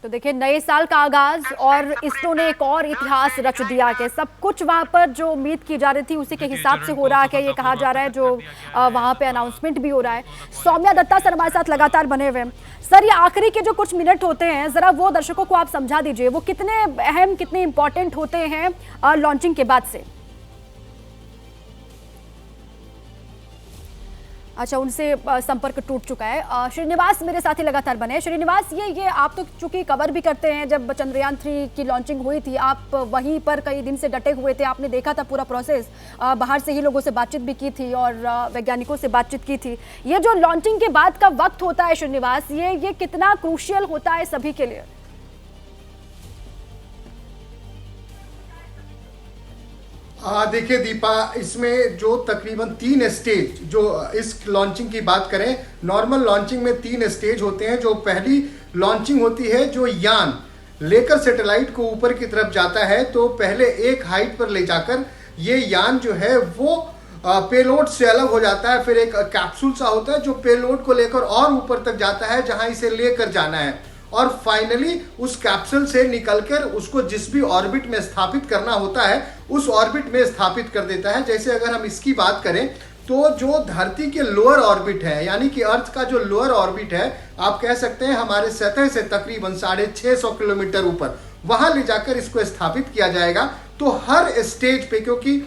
तो देखिए, नए साल का आगाज और इसरो ने एक और इतिहास रच दिया है। सब कुछ वहां पर जो उम्मीद की जा रही थी उसी के हिसाब से हो रहा है। ये कहा जा रहा है जो वहां पे अनाउंसमेंट भी हो रहा है। सौम्या दत्ता सर हमारे साथ लगातार बने हुए हैं। सर, ये आखिरी के जो कुछ मिनट होते हैं, जरा वो दर्शकों को आप समझा दीजिए, वो कितने अहम, कितने इंपॉर्टेंट होते हैं लॉन्चिंग के बाद से। अच्छा, उनसे संपर्क टूट चुका है। श्रीनिवास मेरे साथ ही लगातार बने हैं। श्रीनिवास, ये आप तो चूंकि कवर भी करते हैं, जब चंद्रयान 3 की लॉन्चिंग हुई थी आप वहीं पर कई दिन से डटे हुए थे, आपने देखा था पूरा प्रोसेस, बाहर से ही लोगों से बातचीत भी की थी और वैज्ञानिकों से बातचीत की थी। ये जो लॉन्चिंग के बाद का वक्त होता है श्रीनिवास, ये कितना क्रूशियल होता है सभी के लिए? देखिए दीपा, इसमें जो तकरीबन 3 स्टेज, जो इस लॉन्चिंग की बात करें, नॉर्मल लॉन्चिंग में 3 स्टेज होते हैं। जो पहली लॉन्चिंग होती है, जो यान लेकर सैटेलाइट को ऊपर की तरफ जाता है, तो पहले एक हाइट पर ले जाकर ये यान जो है वो पेलोड से अलग हो जाता है। फिर एक कैप्सूल सा होता है जो पेलोड को लेकर और ऊपर तक जाता है जहां इसे लेकर जाना है, और फाइनली उस कैप्सूल से निकलकर उसको जिस भी ऑर्बिट में स्थापित करना होता है उस ऑर्बिट में स्थापित कर देता है। जैसे अगर हम इसकी बात करें तो जो धरती के लोअर ऑर्बिट है, यानी कि अर्थ का जो लोअर ऑर्बिट है, आप कह सकते हैं हमारे सतह से तकरीबन 650 किलोमीटर ऊपर, वहां ले जाकर इसको स्थापित किया जाएगा। तो हर स्टेज पे, क्योंकि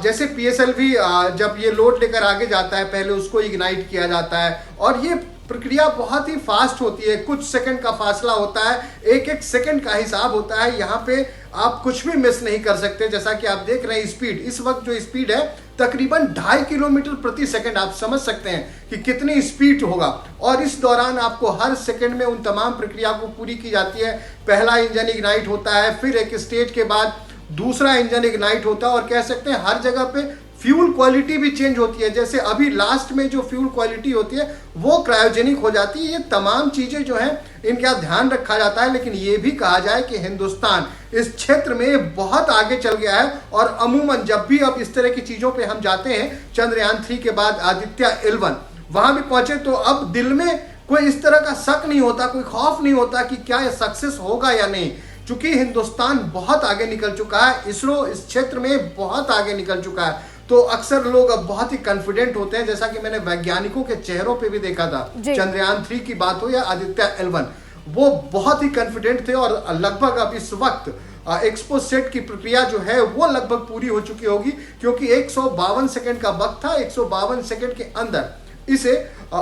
जैसे PSLV जब ये लोड लेकर आगे जाता है, पहले उसको इग्नाइट किया जाता है और ये प्रक्रिया बहुत ही फास्ट होती है। कुछ सेकंड का फासला होता है, एक एक सेकंड का हिसाब होता है। यहाँ पे आप कुछ भी मिस नहीं कर सकते। जैसा कि आप देख रहे हैं स्पीड, इस वक्त जो स्पीड है तकरीबन 2.5 किलोमीटर प्रति सेकंड, आप समझ सकते हैं कि कितनी स्पीड होगा। और इस दौरान आपको हर सेकंड में उन तमाम प्रक्रिया को पूरी की जाती है। पहला इंजन इग्नाइट होता है, फिर एक स्टेज के बाद दूसरा इंजन इग्नाइट होता है, और कह सकते हैं हर जगह पे फ्यूल क्वालिटी भी चेंज होती है। जैसे अभी लास्ट में जो फ्यूल क्वालिटी होती है वो क्रायोजेनिक हो जाती है। ये तमाम चीजें जो हैं इनका ध्यान रखा जाता है। लेकिन ये भी कहा जाए कि हिंदुस्तान इस क्षेत्र में बहुत आगे चल गया है, और अमूमन जब भी अब इस तरह की चीजों पे हम जाते हैं, चंद्रयान 3 के बाद आदित्य-11 वहां भी पहुंचे, तो अब दिल में कोई इस तरह का शक नहीं होता, कोई खौफ नहीं होता कि क्या ये सक्सेस होगा या नहीं। चूंकि हिंदुस्तान बहुत आगे निकल चुका है, इसरो इस क्षेत्र में बहुत आगे निकल चुका है, तो अक्सर लोग अब बहुत ही कॉन्फिडेंट होते हैं। जैसा कि मैंने वैज्ञानिकों के चेहरों पे भी देखा था, चंद्रयान 3 की बात हो या आदित्य-11, वो बहुत ही कॉन्फिडेंट थे। और लगभग अब इस वक्त एक्सपो सेट की प्रक्रिया जो है वो लगभग पूरी हो चुकी होगी, क्योंकि 152 सेकंड का वक्त था। 152 सेकंड के अंदर इसे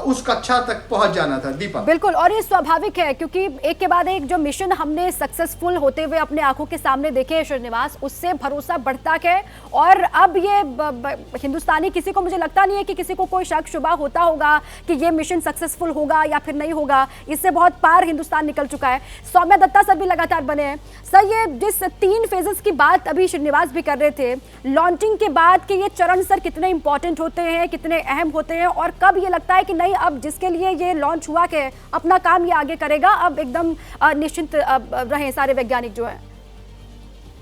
उस कक्षा तक पहुंच जाना था। दीपा, बिल्कुल, और ये स्वाभाविक है क्योंकि एक के बाद एक जो मिशन हमने सक्सेसफुल होते हुए अपने आंखों के सामने देखे हैं श्रीनिवास, उससे भरोसा बढ़ता है। और अब ये हिंदुस्तानी, किसी को, मुझे लगता नहीं है कि किसी को कोई शक शुबा होता होगा कि ये मिशन सक्सेसफुल होगा या फिर नहीं होगा। इससे बहुत पार हिंदुस्तान निकल चुका है। सौम्या दत्ता सर भी लगातार बने हैं। सर, ये जिस 3 फेजेस की बात अभी श्रीनिवास भी कर रहे थे, लॉन्चिंग के बाद के ये चरण सर कितने इंपॉर्टेंट होते हैं, कितने अहम होते हैं, और कब ये लगता है कि नहीं, अब जिसके लिए ये लॉन्च हुआ है अपना काम ये आगे करेगा, अब एकदम निश्चिंत रहे सारे वैज्ञानिक जो हैं?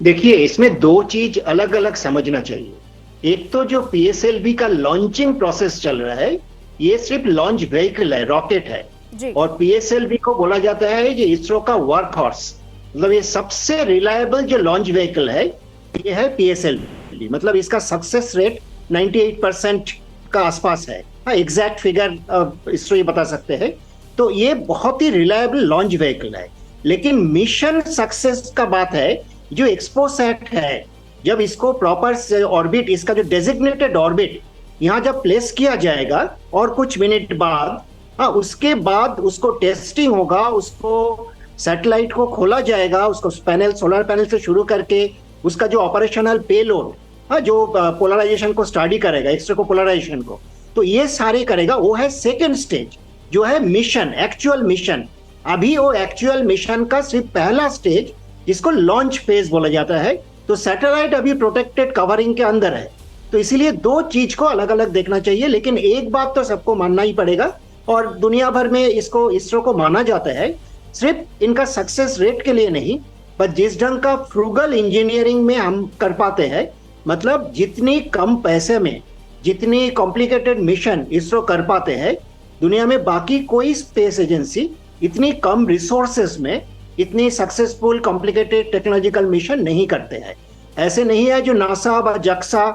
देखिए, इसमें 2 चीज अलग अलग समझना चाहिए। एक तो जो PSLV का लॉन्चिंग प्रोसेस चल रहा है, ये सिर्फ लॉन्च व्हीकल है, रॉकेट है जी। और PSLV को बोला जाता है ये इसरो का वर्क हॉर्स, मतलब ये सबसे रिलायबल जो लॉन्च व्हीकल है ये है PSLV। मतलब इसका सक्सेस रेट 98% का आसपास है। हाँ, एग्जैक्ट फिगर इसरो ये बता सकते हैं। तो ये बहुत ही रिलायबल लॉन्च व्हीकल है। लेकिन मिशन सक्सेस का बात है, जो एक्सपोसैट है, जब इसको प्रॉपर ऑर्बिट, इसका जो डेजिग्नेटेड ऑर्बिट यहाँ जब प्लेस किया जाएगा और कुछ मिनट बाद, हाँ, उसके बाद उसको टेस्टिंग होगा, उसको सैटेलाइट को खोला जाएगा, उसको पैनल, सोलर पैनल से शुरू करके उसका जो ऑपरेशनल पेलोड, हाँ, जो पोलराइजेशन को स्टडी करेगा, एक्सरे को पोलराइजेशन को, तो ये सारे करेगा, वो है सेकेंड स्टेज, जो है मिशन, एक्चुअल मिशन। अभी वो एक्चुअल मिशन का सिर्फ पहला स्टेज, जिसको लॉन्च फेज बोला जाता है। तो सैटेलाइट अभी प्रोटेक्टेड कवरिंग के अंदर है, तो इसीलिए 2 चीज को अलग अलग देखना चाहिए। लेकिन एक बात तो सबको मानना ही पड़ेगा, और दुनिया भर में इसको, इसरो को माना जाता है, सिर्फ इनका सक्सेस रेट के लिए नहीं, पर जिस ढंग का फ्रूगल इंजीनियरिंग में हम कर पाते हैं, मतलब जितनी कम पैसे में जितनी कॉम्प्लिकेटेड मिशन इसरो कर पाते हैं, दुनिया में बाकी कोई स्पेस एजेंसी इतनी कम रिसोर्सेस में इतनी सक्सेसफुल कॉम्प्लिकेटेड टेक्नोलॉजिकल मिशन नहीं करते हैं। ऐसे नहीं है जो नासा व जक्सा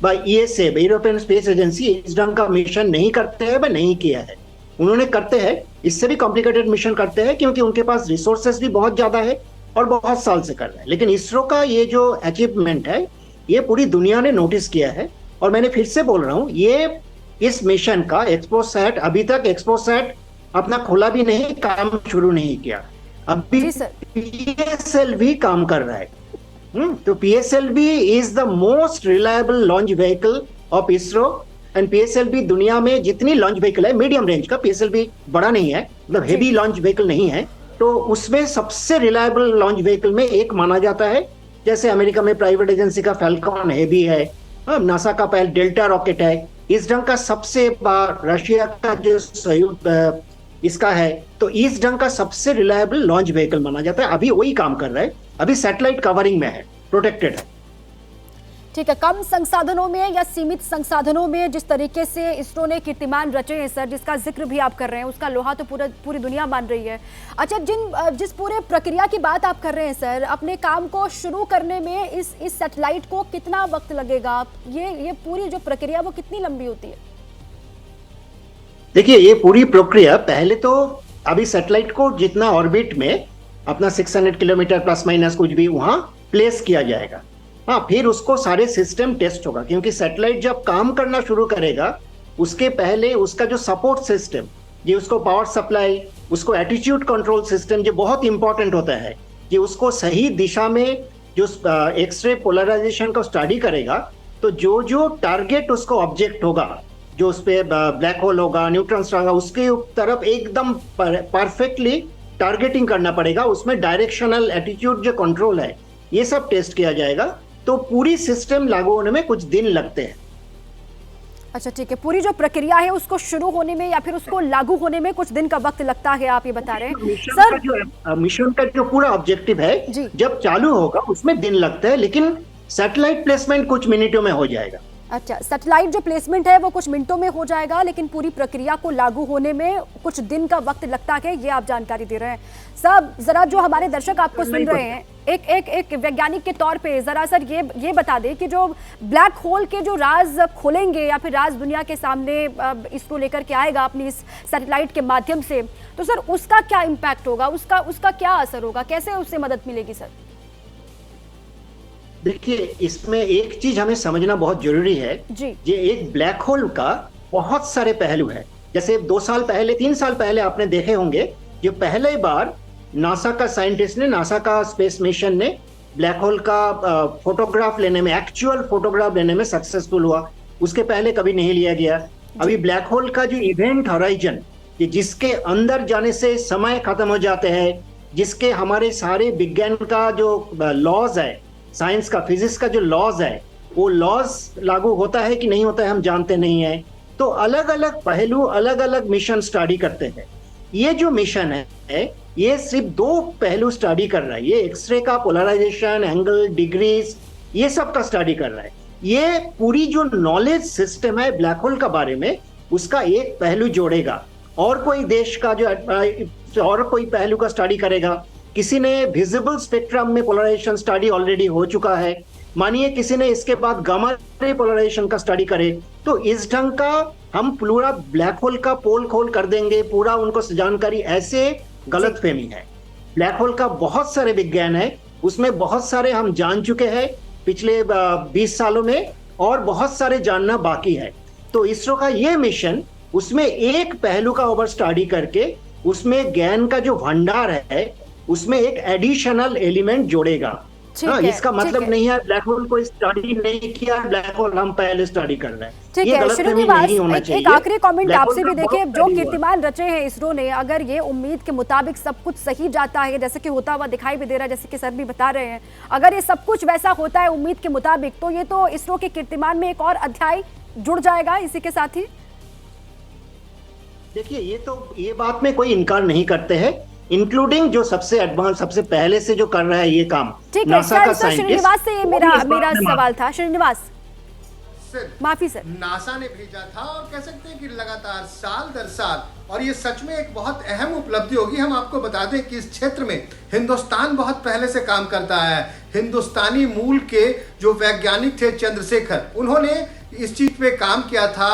व ईएसए यूरोपियन स्पेस एजेंसी इस ढंग का मिशन नहीं करते हैं व नहीं किया है। उन्होंने करते हैं, इससे भी कॉम्प्लिकेटेड मिशन करते हैं क्योंकि उनके पास रिसोर्सेस भी बहुत ज्यादा है और बहुत साल से कर रहे हैं। लेकिन इसरो का ये जो अचीवमेंट है ये पूरी दुनिया ने नोटिस किया है। और मैंने फिर से बोल रहा हूँ, ये इस मिशन का एक्सपोसैट, अभी तक एक्सपोसैट अपना खोला भी नहीं, काम शुरू नहीं किया। अभी पीएसएल भी काम कर रहा है। तो PSLV is the most reliable launch vehicle of ISRO. And PSLV दुनिया में जितनी लॉन्च व्हीकल है, मीडियम रेंज का, PSLV बड़ा नहीं है, मतलब हेवी लॉन्च व्हीकल नहीं है, तो उसमें सबसे रिलायबल लॉन्च व्हीकल में एक माना जाता है। जैसे अमेरिका में प्राइवेट एजेंसी का फैल्कॉन हेवी है, नासा का पहले डेल्टा रॉकेट है, इस ढंग का सबसे रशिया का जो संयुक्त इसका है, तो इस ढंग का सबसे रिलायबल लॉन्च व्हीकल माना जाता है। अभी वही काम कर रहा है, अभी सैटेलाइट कवरिंग में है, प्रोटेक्टेड है। ठीक है, कम संसाधनों में या सीमित संसाधनों में जिस तरीके से इसरो ने कीर्तिमान रचे हैं सर, जिसका जिक्र भी आप कर रहे हैं, उसका लोहा तो पूरी दुनिया मान रही है। अच्छा, जिस पूरे प्रक्रिया की बात आप कर रहे हैं सर, अपने काम को शुरू करने में इस सैटेलाइट को कितना वक्त लगेगा? ये पूरी जो प्रक्रिया वो कितनी लंबी होती है? देखिए, ये पूरी प्रक्रिया, पहले तो अभी सैटेलाइट को जितना ऑर्बिट में अपना 600 किलोमीटर प्लस माइनस कुछ भी वहां प्लेस किया जाएगा। हाँ, फिर उसको सारे सिस्टम टेस्ट होगा, क्योंकि सैटेलाइट जब काम करना शुरू करेगा उसके पहले उसका जो सपोर्ट सिस्टम, ये उसको पावर सप्लाई, उसको एटीट्यूड कंट्रोल सिस्टम जो बहुत इंपॉर्टेंट होता है, ये उसको सही दिशा में जो एक्सरे पोलराइजेशन को स्टडी करेगा, तो जो जो टारगेट उसको ऑब्जेक्ट होगा, जो उस पर ब्लैक होल होगा, न्यूट्रॉन्स होगा, उसके तरफ एकदम परफेक्टली टारगेटिंग करना पड़ेगा। उसमें डायरेक्शनल एटीट्यूड जो कंट्रोल है ये सब टेस्ट किया जाएगा। तो पूरी सिस्टम लागू होने में कुछ दिन लगते हैं। अच्छा, ठीक है, पूरी जो प्रक्रिया है उसको शुरू होने में या फिर उसको लागू होने में कुछ दिन का वक्त लगता है, आप ये बता रहे हैं सर। मिशन का जो पूरा ऑब्जेक्टिव है जब चालू होगा उसमें दिन लगता है, लेकिन सैटेलाइट प्लेसमेंट कुछ मिनटों में हो जाएगा। अच्छा, सैटेलाइट जो प्लेसमेंट है वो कुछ मिनटों में हो जाएगा, लेकिन पूरी प्रक्रिया को लागू होने में कुछ दिन का वक्त लगता है, ये आप जानकारी दे रहे हैं। सब जरा जो हमारे दर्शक आपको सुन रहे हैं, एक वैज्ञानिक के तौर पे जरा सर ये बता दें कि जो ब्लैक होल के जो राज खोलेंगे या फिर राज दुनिया के सामने इसको लेकर के आएगा अपनी इस सैटेलाइट के माध्यम से, तो सर उसका क्या इम्पैक्ट होगा, उसका क्या असर होगा, कैसे उससे मदद मिलेगी सर? देखिए, इसमें एक चीज हमें समझना बहुत जरूरी है जी। ये एक ब्लैक होल का बहुत सारे पहलू है। जैसे 2 साल पहले, 3 साल पहले आपने देखे होंगे, जो पहले बार नासा का साइंटिस्ट ने, नासा का स्पेस मिशन ने ब्लैक होल का फोटोग्राफ लेने में, एक्चुअल फोटोग्राफ लेने में सक्सेसफुल हुआ। उसके पहले कभी नहीं लिया गया। अभी ब्लैक होल का जो इवेंट हॉराइजन, जिसके अंदर जाने से समय खत्म हो जाते हैं, जिसके हमारे सारे विज्ञान का जो लॉज है, साइंस का, फिजिक्स का जो लॉज है, वो लॉज लागू होता है कि नहीं होता है हम जानते नहीं है। तो अलग अलग पहलू, अलग अलग मिशन स्टडी करते हैं। ये जो मिशन है ये सिर्फ 2 पहलू स्टडी कर रहा है। ये एक्सरे का पोलराइजेशन, एंगल, डिग्रीज, ये सब का स्टडी कर रहा है। ये पूरी जो नॉलेज सिस्टम है ब्लैक होल का बारे में, उसका एक पहलू जोड़ेगा, और कोई देश का जो और कोई पहलू का स्टडी करेगा। किसी ने विजिबल स्पेक्ट्रम में पोलराइजेशन स्टडी ऑलरेडी हो चुका है, मानिए किसी ने इसके बाद गामा रे पोलराइजेशन का स्टडी करे, तो इस ढंग का हम पूरा ब्लैक होल का पोल खोल कर देंगे, पूरा उनको जानकारी, ऐसे गलतफहमी है। ब्लैक होल का बहुत सारे विज्ञान है, उसमें बहुत सारे हम जान चुके हैं पिछले 20 सालों में, और बहुत सारे जानना बाकी है। तो इसरो का ये मिशन उसमें एक पहलू का ओवर स्टडी करके उसमें ज्ञान का जो भंडार है उसमें एक एडिशनल एलिमेंट जोड़ेगा। हाँ, इसका मतलब नहीं है ब्लैक होल को स्टडी नहीं किया, ब्लैक होल हम पहले स्टडी कर रहे हैं। ठीक है, श्रीनिवास, एक आखिरी कमेंट आपसे भी देखिए, जो कीर्तिमान रचे हैं इसरो ने, अगर ये उम्मीद के मुताबिक सब कुछ सही जाता है, जैसे कि होता हुआ दिखाई भी दे रहा है, जैसे कि सर भी बता रहे हैं, अगर ये सब कुछ वैसा होता है उम्मीद के मुताबिक, तो ये तो इसरो के कीर्तिमान में एक और अध्याय जुड़ जाएगा इसी के साथ ही। देखिए, ये बात में कोई इनकार नहीं करते हैं, इंक्लूडिंग जो सबसे एडवांस, सबसे पहले से जो कर रहा है ये काम, नासा का साइंटिस्ट। श्रीनिवास से ये मेरा सवाल था। श्रीनिवास, माफी से नासा ने भेजा था, और कह सकते हैं कि लगातार साल दर साल, और ये सच में एक बहुत अहम उपलब्धि होगी। हम आपको बता दें कि इस क्षेत्र में हिंदुस्तान बहुत पहले से काम करता है। हिंदुस्तानी मूल के जो वैज्ञानिक थे चंद्रशेखर, उन्होंने इस चीज पे काम किया था,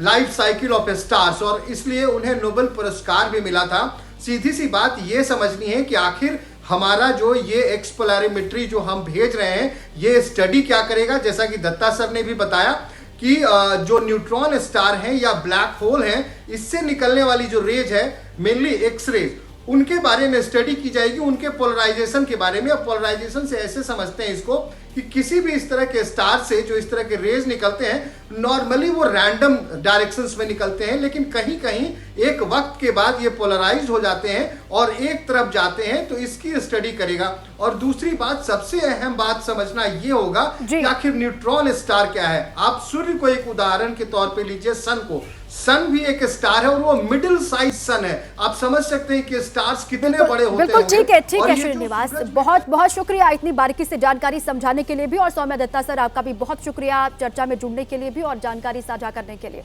लाइफ साइकिल ऑफ स्टार्स, और इसलिए उन्हें नोबेल पुरस्कार भी मिला था। सीधी सी बात ये समझनी है कि आखिर हमारा जो ये एक्सप्लोरेटरी जो हम भेज रहे हैं, ये स्टडी क्या करेगा। जैसा कि दत्ता सर ने भी बताया कि जो न्यूट्रॉन स्टार हैं या ब्लैक होल हैं, इससे निकलने वाली जो रेज है, मेनली एक्स रेज, उनके बारे में स्टडी की जाएगी, उनके पोलराइजेशन के बारे में। और पोलराइजेशन से ऐसे समझते हैं इसको कि किसी भी इस तरह के स्टार से जो इस तरह के रेज निकलते हैं, नॉर्मली वो रैंडम डायरेक्शंस में निकलते हैं, लेकिन कहीं कहीं एक वक्त के बाद ये पोलराइज्ड हो जाते हैं और एक तरफ जाते हैं, तो इसकी स्टडी करेगा। और दूसरी बात, सबसे अहम बात समझना ये होगा कि आखिर न्यूट्रॉन स्टार क्या है। आप सूर्य को एक उदाहरण के तौर पे लीजिए, सन को। सन भी एक स्टार है और वो मिडिल साइज सन है। आप समझ सकते हैं कि स्टार्स कितने बड़े होते हैं। बिल्कुल ठीक है श्रीनिवास, बहुत बहुत शुक्रिया इतनी बारीकी से जानकारी समझाने के लिए भी, और सौम्या दत्ता सर आपका भी बहुत शुक्रिया चर्चा में जुड़ने के लिए भी और जानकारी साझा करने के लिए।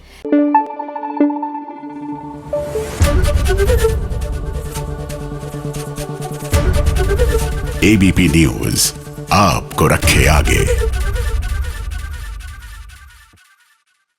एबीपी न्यूज आपको रखे आगे।